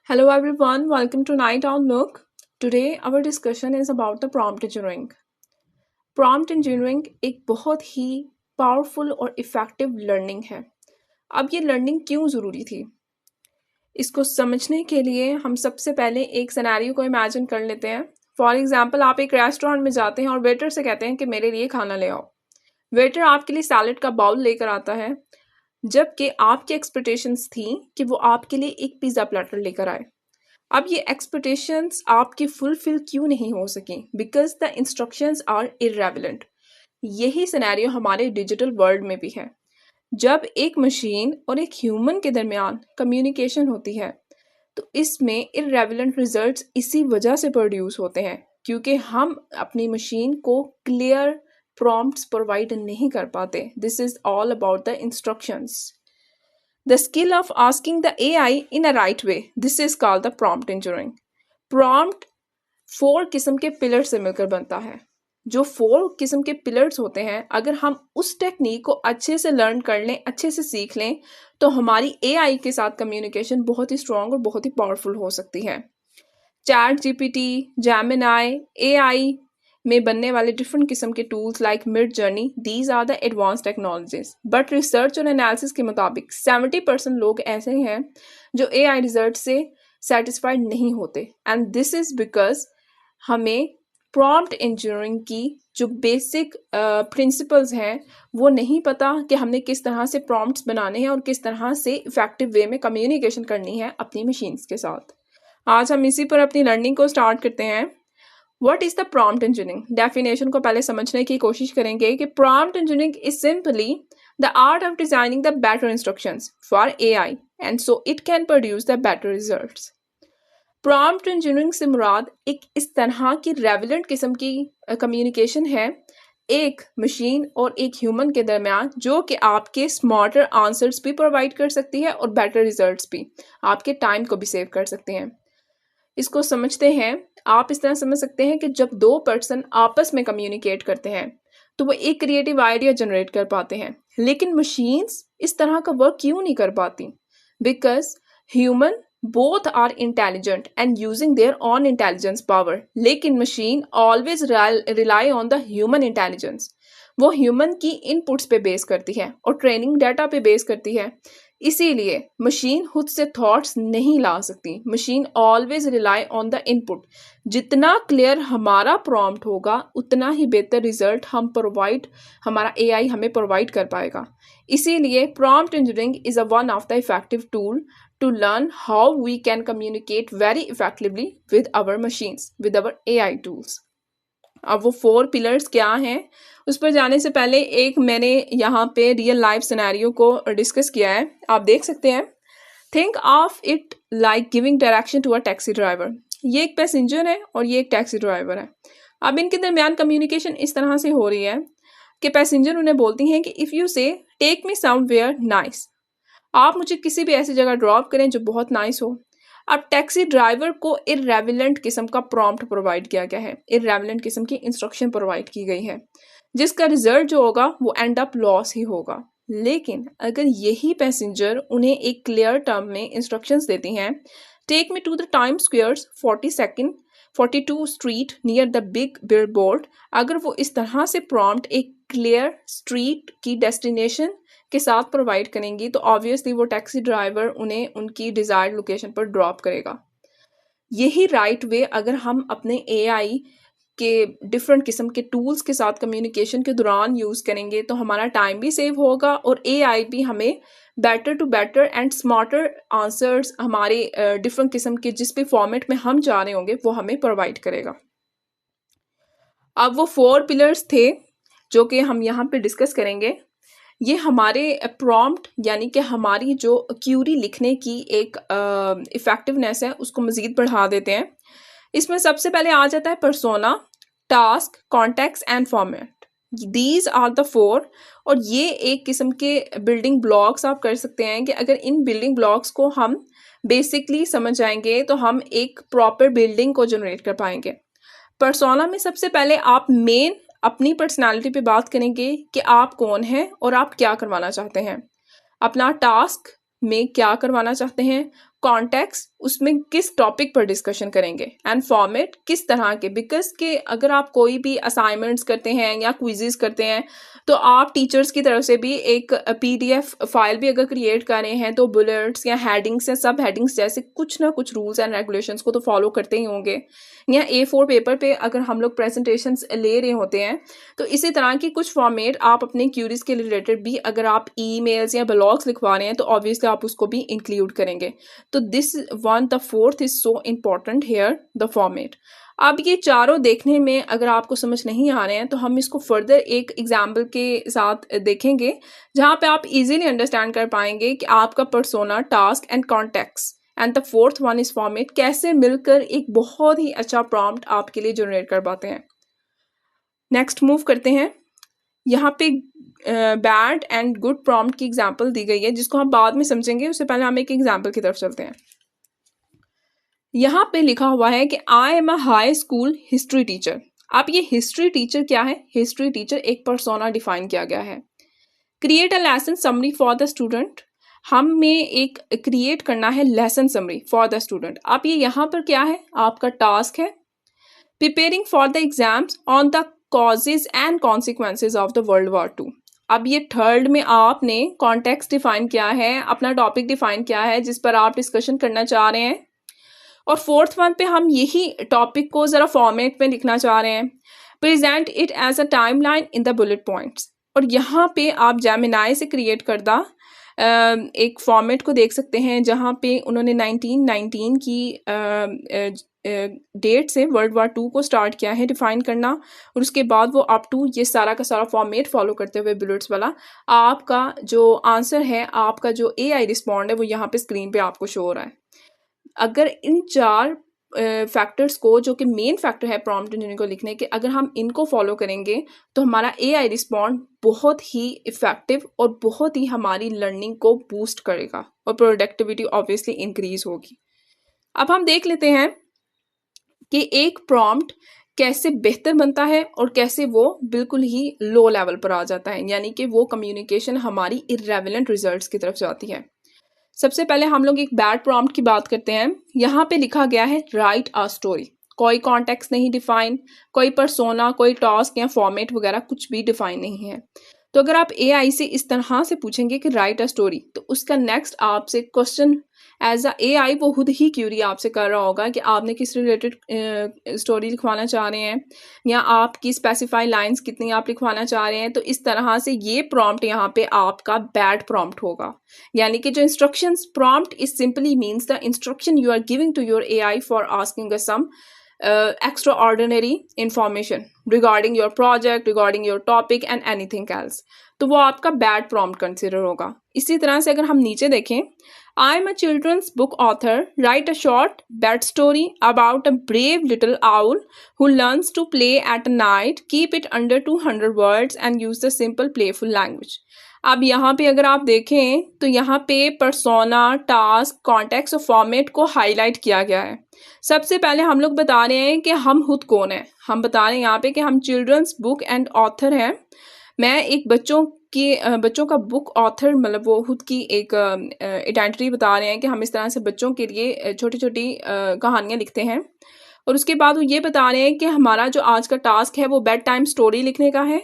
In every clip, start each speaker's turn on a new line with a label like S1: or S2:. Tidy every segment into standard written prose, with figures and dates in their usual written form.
S1: Hello everyone, welcome to Night Outlook. Today our discussion is about the prompt engineering. Prompt engineering एक बहुत ही powerful और effective learning है। अब ये learning क्यों ज़रूरी थी? इसको समझने के लिए हम सबसे पहले एक सिनेरियो को इमेजिन कर लेते हैं। फॉर एग्जांपल आप एक रेस्टोरेंट में जाते हैं और वेटर से कहते हैं कि मेरे लिए खाना ले आओ। वेटर आपके लिए सैलेड का बाउल लेकर आता है, जबकि आपकी एक्सपेक्टेशंस थी कि वो आपके लिए एक पिज़्ज़ा प्लेटर लेकर आए। अब ये एक्सपेक्टेशंस आपकी फुलफिल क्यों नहीं हो सकी? Because the instructions are irrelevant. यही सिनेरियो हमारे डिजिटल वर्ल्ड में भी है। जब एक मशीन और एक ह्यूमन के दरमियान कम्युनिकेशन होती है तो इसमें इरेलेवेंट रिजल्ट्स इसी वजह से प्रोड्यूस होते हैं क्योंकि हम अपनी मशीन को क्लियर प्रॉम्प्ट्स प्रोवाइड नहीं कर पाते। This is all about the instructions. The skill of asking the AI in a right way. This is called the prompt engineering. Prompt 4 किस्म के पिलर से मिलकर बनता है। जो 4 किस्म के पिलर्स होते हैं, अगर हम उस टेक्निक को अच्छे से लर्न कर लें, अच्छे से सीख लें, तो हमारी AI के साथ कम्युनिकेशन बहुत ही स्ट्रॉन्ग और बहुत ही पावरफुल हो सकती है। चैट जीपीटी, जेमिनाई, AI में बनने वाले डिफरेंट किस्म के tools like Midjourney, these are the advanced technologies. But research और एनालिसिस के मुताबिक 70% लोग ऐसे हैं जो AI रिजल्ट से सेटिस्फाइड नहीं होते, एंड दिस इज बिकॉज हमें प्रॉम्प्ट इंजीनियरिंग की जो बेसिक प्रिंसिपल्स हैं वो नहीं पता कि हमने किस तरह से प्रॉम्प्ट्स बनाने हैं और किस तरह से इफेक्टिव वे में कम्युनिकेशन करनी है अपनी मशीन्स के साथ। आज हम इसी पर अपनी लर्निंग को स्टार्ट करते हैं। What is the prompt engineering? Definition को पहले समझने की कोशिश करेंगे कि prompt engineering is simply the art of designing the better instructions for AI and so it can produce the better results. Prompt engineering से मुराद एक इस तरह की रेलेवेंट किस्म की कम्युनिकेशन है एक मशीन और एक ह्यूमन के दरमियान, जो कि आपके स्मार्टर आंसर्स भी प्रोवाइड कर सकती है और बेटर रिजल्ट्स भी, आपके टाइम को भी सेव कर सकते हैं। इसको समझते हैं, आप इस तरह समझ सकते हैं कि जब 2 पर्सन आपस में कम्युनिकेट करते हैं तो वो एक क्रिएटिव आइडिया जनरेट कर पाते हैं, लेकिन मशीन्स इस तरह का वर्क क्यों नहीं कर पाती? Because human both are intelligent and using their own intelligence power, लेकिन machine always rely on the human intelligence. वो ह्यूमन की इनपुट्स पे बेस करती है और ट्रेनिंग डाटा पे बेस करती है। इसीलिए मशीन खुद से थॉट्स नहीं ला सकती। Machine always rely on the input. जितना क्लियर हमारा प्रॉम्प्ट होगा उतना ही बेहतर रिजल्ट हमारा AI हमें प्रोवाइड कर पाएगा। इसीलिए prompt engineering is one of the effective tool to learn how we can communicate very effectively with our machines, with our AI tools. अब वो 4 पिलर्स क्या हैं उस पर जाने से पहले एक मैंने यहाँ पे रियल लाइफ सिनेरियो को डिस्कस किया है, आप देख सकते हैं। Think of it like giving direction to a taxi driver. ये एक पैसेंजर है और ये एक टैक्सी ड्राइवर है। अब इनके दरमियान कम्युनिकेशन इस तरह से हो रही है कि पैसेंजर उन्हें बोलती हैं कि इफ़ यू से टेक मी समवेयर नाइस, आप मुझे किसी भी ऐसी जगह ड्रॉप करें जो बहुत नाइस हो। अब टैक्सी ड्राइवर को इररेलेवेंट किस्म का प्रॉम्प्ट प्रोवाइड किया गया है, इररेलेवेंट किस्म की इंस्ट्रक्शन प्रोवाइड की गई है, जिसका रिजल्ट जो होगा वो एंड अप लॉस ही होगा। लेकिन अगर यही पैसेंजर उन्हें एक क्लियर टर्म में इंस्ट्रक्शंस देती हैं, take me to the Time Squares 42 street near the big billboard, अगर वो इस तरह से प्रॉम्प्ट एक क्लियर स्ट्रीट की डेस्टिनेशन के साथ प्रोवाइड करेंगी तो ऑब्वियसली वो टैक्सी ड्राइवर उन्हें उनकी डिजायर्ड लोकेशन पर ड्रॉप करेगा। यही राइट वे अगर हम अपने AI के डिफरेंट किस्म के टूल्स के साथ कम्युनिकेशन के दौरान यूज़ करेंगे तो हमारा टाइम भी सेव होगा और AI भी हमें better to better and smarter answers हमारे डिफरेंट किस्म के जिस भी फॉर्मेट में हम जा रहे होंगे वो हमें प्रोवाइड करेगा। अब वो 4 पिलर्स थे जो कि हम यहाँ पे डिस्कस करेंगे। ये हमारे प्रॉम्प्ट यानी कि हमारी जो क्यूरी लिखने की एक इफ़ेक्टिवनेस है उसको मज़ीद बढ़ा देते हैं। इसमें सबसे पहले आ जाता है persona, task, context and format. These are the 4 और ये एक किस्म के बिल्डिंग ब्लॉक्स आप कर सकते हैं कि अगर इन बिल्डिंग ब्लॉक्स को हम बेसिकली समझ जाएंगे तो हम एक प्रॉपर बिल्डिंग को जनरेट कर पाएंगे। पर्सोना में सबसे पहले आप मेन अपनी पर्सनालिटी पे बात करेंगे कि आप कौन हैं और आप क्या करवाना चाहते हैं। अपना टास्क में क्या करवाना चाहते हैं, कॉन्टेक्स्ट उसमें किस टॉपिक पर डिस्कशन करेंगे, एंड फॉर्मेट किस तरह के, बिकॉज के अगर आप कोई भी असाइनमेंट्स करते हैं या क्विजेस करते हैं तो आप टीचर्स की तरफ से भी एक PDF फाइल भी अगर क्रिएट कर रहे हैं तो बुलेट्स या हेडिंग्स या सब हेडिंग्स जैसे कुछ ना कुछ रूल्स एंड रेगुलेशंस को तो फॉलो करते ही होंगे। या A4 पेपर पे अगर हम लोग प्रेजेंटेशंस ले रहे होते हैं तो इसी तरह की कुछ फॉर्मेट आप अपने क्यूरीज के रिलेटेड भी अगर आप ईमेल्स या ब्लॉग्स लिखवा रहे हैं तो ऑब्वियसली आप उसको भी इंक्लूड करेंगे। तो this one the fourth is so important hair, the format. अब ये चारों देखने में अगर आपको समझ नहीं आ रहे हैं तो हम इसको फर्दर एक एग्जाम्पल के साथ देखेंगे जहाँ पे आप इजीली अंडरस्टैंड कर पाएंगे कि आपका persona, task and context and the fourth one is format कैसे मिलकर एक बहुत ही अच्छा प्रॉम्प्ट आपके लिए जनरेट कर पाते हैं। नेक्स्ट मूव करते हैं। यहाँ पे बैड एंड गुड प्रॉम्प्ट की एग्जाम्पल दी गई है जिसको हम बाद में समझेंगे, उससे पहले हम एक एग्जाम्पल की तरफ चलते हैं। यहाँ पे लिखा हुआ है कि I am a high school history teacher. अब ये हिस्ट्री टीचर क्या है? हिस्ट्री टीचर एक पर्सोना डिफाइन किया गया है। Create a lesson summary for the student, हमें एक क्रिएट करना है lesson summary for the student. अब ये यहाँ पर क्या है? आपका टास्क है। Preparing for the exams on the causes and consequences of the world war 2। अब ये थर्ड में आपने कॉन्टेक्स्ट डिफाइन किया है, अपना टॉपिक डिफाइन किया है जिस पर आप डिस्कशन करना चाह रहे हैं, और फोर्थ वन पे हम यही टॉपिक को ज़रा फॉर्मेट में लिखना चाह रहे हैं। Present it as a timeline in the bullet points. और यहाँ पे आप जेमिनाई से क्रिएट करदा एक फॉर्मेट को देख सकते हैं जहाँ पे उन्होंने 1919 की डेट से वर्ल्ड वॉर 2 को स्टार्ट किया है डिफाइन करना, और उसके बाद वो अप टू ये सारा का सारा फॉर्मेट फॉलो करते हुए बुलेट्स वाला आपका जो आंसर है, आपका जो AI रिस्पॉन्ड है वो यहाँ पे स्क्रीन पे आपको शो हो रहा है। अगर इन चार फैक्टर्स को, जो कि मेन फैक्टर है प्रॉम्प्ट इंजीनियरिंग को लिखने के, अगर हम इनको फॉलो करेंगे तो हमारा AI रिस्पॉन्ड बहुत ही इफेक्टिव और बहुत ही हमारी लर्निंग को बूस्ट करेगा और प्रोडक्टिविटी ऑब्वियसली इंक्रीज होगी। अब हम देख लेते हैं कि एक प्रॉम्प्ट कैसे बेहतर बनता है और कैसे वो बिल्कुल ही लो लेवल पर आ जाता है, यानी कि वो कम्युनिकेशन हमारी इररेलेवेंट रिजल्ट्स की तरफ जाती है। सबसे पहले हम लोग एक बैड प्रॉम्प्ट की बात करते हैं। यहाँ पे लिखा गया है राइट अ स्टोरी, कोई कॉन्टेक्स्ट नहीं डिफाइन, कोई पर्सोना, कोई टास्क या फॉर्मेट वगैरह कुछ भी डिफाइन नहीं है। तो अगर आप AI से इस तरह से पूछेंगे कि राइट अ स्टोरी, तो उसका नेक्स्ट आपसे क्वेश्चन एज अ AI वो खुद ही क्यूरी आपसे कर रहा होगा कि आपने किस रिलेटेड स्टोरी लिखवाना चाह रहे हैं या आपकी स्पेसिफाई लाइंस कितनी आप लिखवाना चाह रहे हैं। तो इस तरह से ये प्रॉम्प्ट यहाँ पे आपका बैड प्रॉम्प्ट होगा, यानी कि जो instructions, prompt is simply means the instruction you are giving to your AI for asking us some extraordinary information regarding your project, regarding your topic and anything else, तो वो आपका बैड प्रॉम्प्ट कंसिडर होगा। इसी तरह से अगर हम नीचे देखें, I am a children's book author, write a short bed story about a brave little owl who learns to play at night, keep it under 200 words and use the simple playful language। अब यहाँ पे अगर आप देखें तो यहाँ पे persona, task, context और फॉर्मेट को हाईलाइट किया गया है। सबसे पहले हम लोग बता रहे हैं कि हम खुद कौन हैं। हम बता रहे हैं यहाँ पे कि हम चिल्ड्रंस बुक एंड ऑथर हैं। मैं एक बच्चों का बुक ऑथर, मतलब वो खुद की एक आइडेंटिटी बता रहे हैं कि हम इस तरह से बच्चों के लिए छोटी छोटी कहानियाँ लिखते हैं। और उसके बाद वो ये बता रहे हैं कि हमारा जो आज का टास्क है वो बेड टाइम स्टोरी लिखने का है।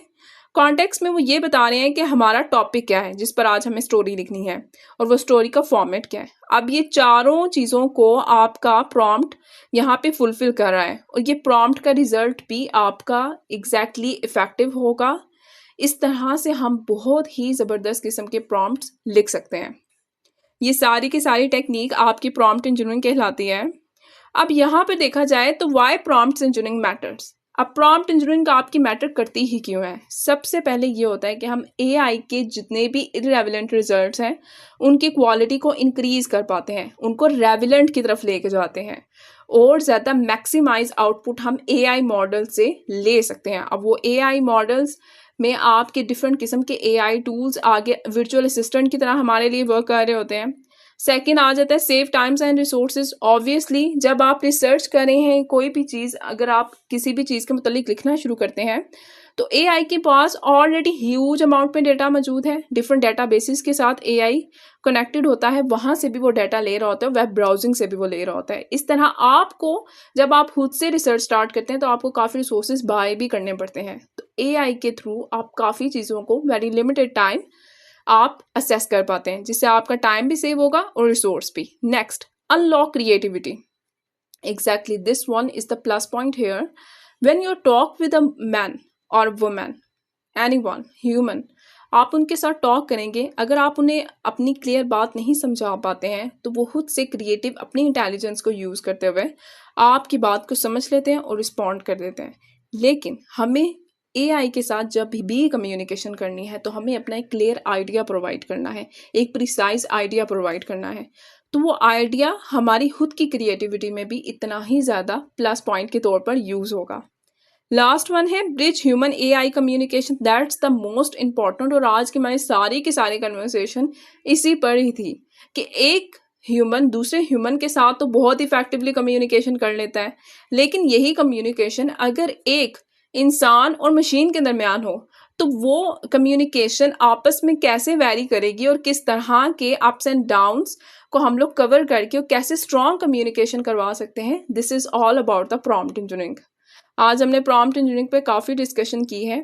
S1: कॉन्टेक्स्ट में वो ये बता रहे हैं कि हमारा टॉपिक क्या है जिस पर आज हमें स्टोरी लिखनी है, और वो स्टोरी का फॉर्मेट क्या है। अब ये चारों चीज़ों को आपका प्रॉम्प्ट यहाँ पे फुलफिल कर रहा है, और ये प्रॉम्प्ट का रिजल्ट भी आपका एग्जैक्टली इफेक्टिव होगा। इस तरह से हम बहुत ही ज़बरदस्त किस्म के प्रॉम्प्ट्स लिख सकते हैं। ये सारी की सारी टेक्निक आपकी प्रॉम्प्ट इंजीनियरिंग कहलाती है। अब यहाँ पे देखा जाए तो वाई प्रॉम्प्ट इंजीनियरिंग मैटर्स। अब प्रॉम्प्ट इंजीनियरिंग आपकी मैटर करती ही क्यों है? सबसे पहले ये होता है कि हम AI के जितने भी इररेलेवेंट रिजल्ट्स हैं उनकी क्वालिटी को इंक्रीज कर पाते हैं, उनको रेवेलेंट की तरफ लेके जाते हैं, और ज़्यादा मैक्सिमाइज आउटपुट हम AI मॉडल से ले सकते हैं। अब वो AI मॉडल्स में आपके डिफरेंट किस्म के AI टूल्स आगे वर्चुअल असिस्टेंट की तरह हमारे लिए वर्क कर रहे होते हैं। सेकेंड आ जाता है save times and resources. Obviously जब आप रिसर्च कर रहे हैं कोई भी चीज़, अगर आप किसी भी चीज़ के मुतालिक लिखना शुरू करते हैं तो एआई के पास ऑलरेडी ह्यूज अमाउंट में डेटा मौजूद है, डिफरेंट डेटा बेसिस के साथ एआई कनेक्टेड होता है, वहाँ से भी वो डाटा ले रहा होता है, वेब ब्राउजिंग से भी वो ले रहा होता है। इस तरह आपको जब आप खुद से रिसर्च स्टार्ट करते हैं तो आपको काफ़ी रिसोर्सेज बाय भी करने पड़ते हैं। तो एआई के थ्रू आप काफ़ी चीज़ों को वेरी लिमिटेड टाइम आप असेस कर पाते हैं, जिससे आपका टाइम भी सेव होगा और रिसोर्स भी। Next, unlock creativity. Exactly, this one is the plus point here. When you talk with a man or woman, anyone, human, आप उनके साथ टॉक करेंगे, अगर आप उन्हें अपनी क्लियर बात नहीं समझा पाते हैं तो वो खुद से क्रिएटिव अपनी इंटेलिजेंस को यूज़ करते हुए आपकी बात को समझ लेते हैं और रिस्पॉन्ड कर देते हैं। लेकिन हमें एआई के साथ जब भी कम्युनिकेशन करनी है तो हमें अपना एक क्लियर आइडिया प्रोवाइड करना है, एक प्रिसाइज आइडिया प्रोवाइड करना है। तो वो आइडिया हमारी खुद की क्रिएटिविटी में भी इतना ही ज़्यादा प्लस पॉइंट के तौर पर यूज़ होगा। लास्ट वन है bridge human AI communication, that's the most important. और आज की हमारी सारी की सारी कन्वर्सेशन इसी पर ही थी कि एक ह्यूमन दूसरे ह्यूमन के साथ तो बहुत इफेक्टिवली कम्युनिकेशन कर लेता है, लेकिन यही कम्युनिकेशन अगर एक इंसान और मशीन के दरमियान हो तो वो कम्युनिकेशन आपस में कैसे वैरी करेगी और किस तरह के अप्स एंड डाउन्स को हम लोग कवर करके और कैसे स्ट्रॉन्ग कम्युनिकेशन करवा सकते हैं। This is all about the prompt engineering. आज हमने प्रॉम्प्ट इंजीनियरिंग पे काफ़ी डिस्कशन की है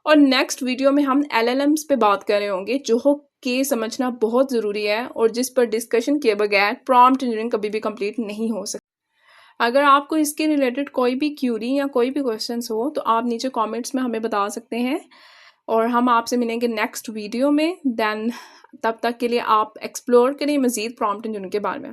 S1: और नेक्स्ट वीडियो में हम एलएलएम्स पे बात कर रहे होंगे, जो कि समझना बहुत ज़रूरी है और जिस पर डिस्कशन किए बगैर प्रॉम्प्ट इंजीनियरिंग कभी भी कंप्लीट नहीं हो सकती। अगर आपको इसके रिलेटेड कोई भी क्यूरी या कोई भी क्वेश्चंस हो तो आप नीचे कमेंट्स में हमें बता सकते हैं और हम आपसे मिलेंगे नेक्स्ट वीडियो में। देन तब तक के लिए आप एक्सप्लोर करें मज़ीद प्रॉम्प्ट इंजीनियरिंग के बारे में।